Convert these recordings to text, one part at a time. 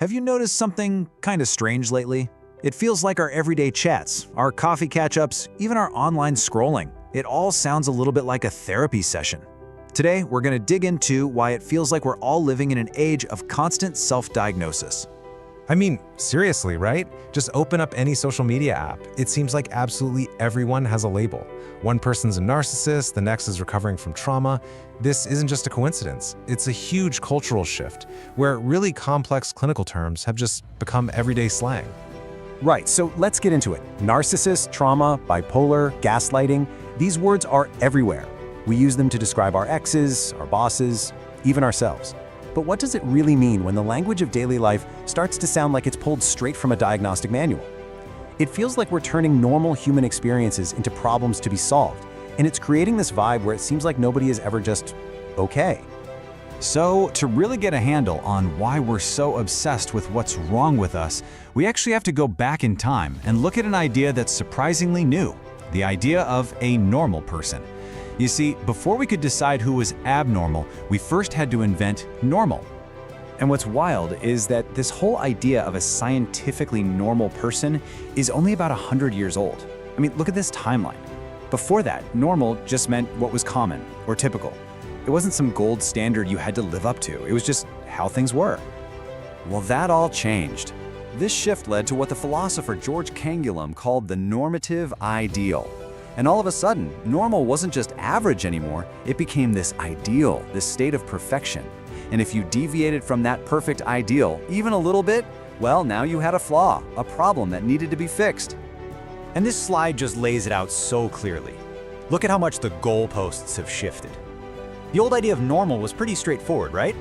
Have you noticed something kind of strange lately? It feels like our everyday chats, our coffee catch-ups, even our online scrolling. It all sounds a little bit like a therapy session. Today, we're going to dig into why it feels like we're all living in an age of constant self-diagnosis. I mean, seriously, right? Just open up any social media app. It seems like absolutely everyone has a label. One person's a narcissist, the next is recovering from trauma. This isn't just a coincidence. It's a huge cultural shift where really complex clinical terms have just become everyday slang. Right, so let's get into it. Narcissist, trauma, bipolar, gaslighting, these words are everywhere. We use them to describe our exes, our bosses, even ourselves. But what does it really mean when the language of daily life starts to sound like it's pulled straight from a diagnostic manual? It feels like we're turning normal human experiences into problems to be solved, and it's creating this vibe where it seems like nobody is ever just okay. So, to really get a handle on why we're so obsessed with what's wrong with us, we actually have to go back in time and look at an idea that's surprisingly new, the idea of a normal person. You see, before we could decide who was abnormal, we first had to invent normal. And what's wild is that this whole idea of a scientifically normal person is only about 100 years old. I mean, look at this timeline. Before that, normal just meant what was common or typical. It wasn't some gold standard you had to live up to. It was just how things were. Well, that all changed. This shift led to what the philosopher George Canguilhem called the normative ideal. And all of a sudden, normal wasn't just average anymore, it became this ideal, this state of perfection. And if you deviated from that perfect ideal, even a little bit, well, now you had a flaw, a problem that needed to be fixed. And this slide just lays it out so clearly. Look at how much the goalposts have shifted. The old idea of normal was pretty straightforward, right?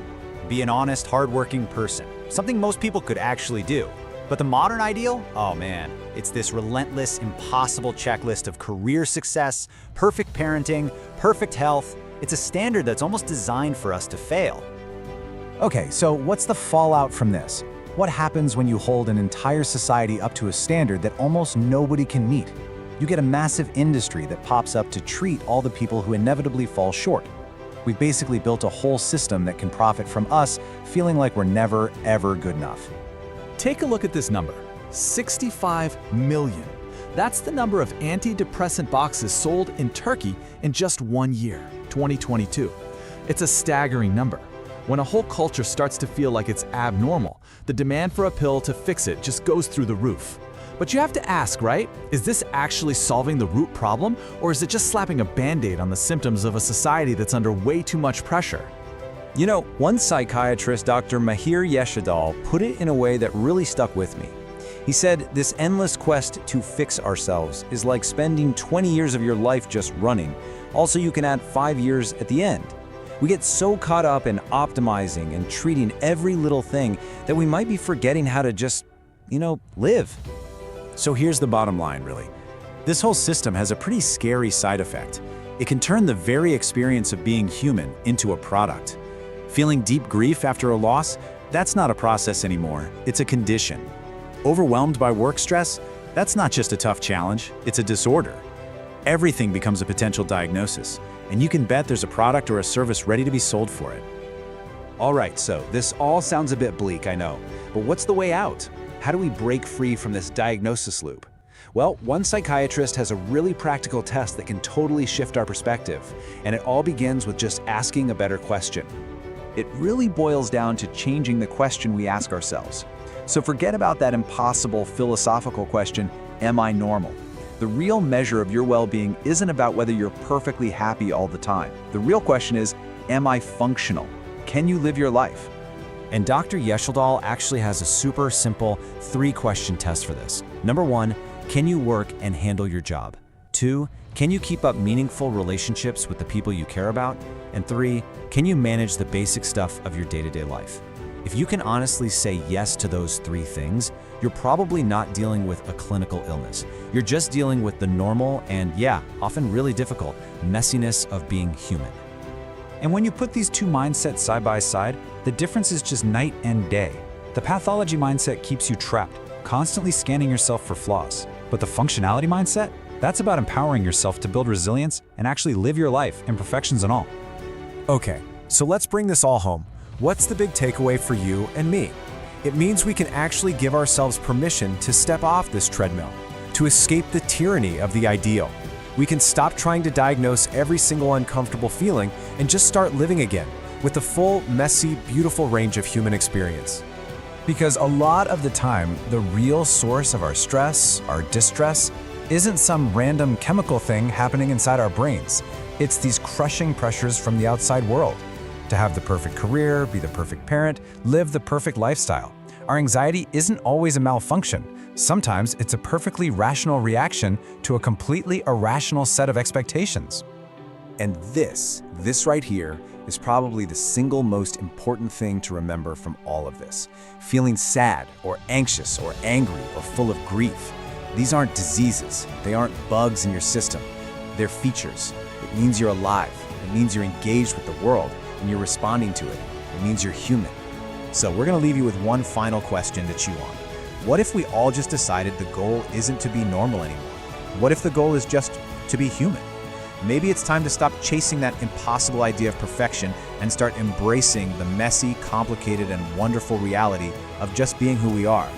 Be an honest, hardworking person, something most people could actually do. But the modern ideal? Oh man, it's this relentless, impossible checklist of career success, perfect parenting, perfect health. It's a standard that's almost designed for us to fail. Okay, so what's the fallout from this? What happens when you hold an entire society up to a standard that almost nobody can meet? You get a massive industry that pops up to treat all the people who inevitably fall short. We've basically built a whole system that can profit from us feeling like we're never, ever good enough. Take a look at this number, 65 million. That's the number of antidepressant boxes sold in Turkey in just 1 year, 2022. It's a staggering number. When a whole culture starts to feel like it's abnormal, the demand for a pill to fix it just goes through the roof. But you have to ask, right? Is this actually solving the root problem, or is it just slapping a Band-Aid on the symptoms of a society that's under way too much pressure? You know, one psychiatrist, Dr. Mahir Yeshadal, put it in a way that really stuck with me. He said, this endless quest to fix ourselves is like spending 20 years of your life just running. Also, you can add 5 years at the end. We get so caught up in optimizing and treating every little thing that we might be forgetting how to just, live. So here's the bottom line, really. This whole system has a pretty scary side effect. It can turn the very experience of being human into a product. Feeling deep grief after a loss? That's not a process anymore, it's a condition. Overwhelmed by work stress? That's not just a tough challenge, it's a disorder. Everything becomes a potential diagnosis, and you can bet there's a product or a service ready to be sold for it. All right, so this all sounds a bit bleak, I know, but what's the way out? How do we break free from this diagnosis loop? Well, one psychiatrist has a really practical test that can totally shift our perspective, and it all begins with just asking a better question. It really boils down to changing the question we ask ourselves. So forget about that impossible philosophical question, am I normal? The real measure of your well-being isn't about whether you're perfectly happy all the time. The real question is, am I functional? Can you live your life? And Dr. Yeshadal actually has a super simple 3-question test for this. Number 1, can you work and handle your job? 2, can you keep up meaningful relationships with the people you care about? And 3, can you manage the basic stuff of your day-to-day life? If you can honestly say yes to those 3 things, you're probably not dealing with a clinical illness. You're just dealing with the normal and, often really difficult messiness of being human. And when you put these 2 mindsets side by side, the difference is just night and day. The pathology mindset keeps you trapped, constantly scanning yourself for flaws. But the functionality mindset? That's about empowering yourself to build resilience and actually live your life, imperfections and all. Okay, so let's bring this all home. What's the big takeaway for you and me? It means we can actually give ourselves permission to step off this treadmill, to escape the tyranny of the ideal. We can stop trying to diagnose every single uncomfortable feeling and just start living again with the full, messy, beautiful range of human experience. Because a lot of the time, the real source of our stress, our distress, isn't some random chemical thing happening inside our brains. It's these crushing pressures from the outside world. To have the perfect career, be the perfect parent, live the perfect lifestyle. Our anxiety isn't always a malfunction. Sometimes it's a perfectly rational reaction to a completely irrational set of expectations. And this right here, is probably the single most important thing to remember from all of this. Feeling sad or anxious or angry or full of grief. These aren't diseases. They aren't bugs in your system. They're features. It means you're alive. It means you're engaged with the world and you're responding to it. It means you're human. So we're going to leave you with one final question to chew on. What if we all just decided the goal isn't to be normal anymore? What if the goal is just to be human? Maybe it's time to stop chasing that impossible idea of perfection and start embracing the messy, complicated, and wonderful reality of just being who we are.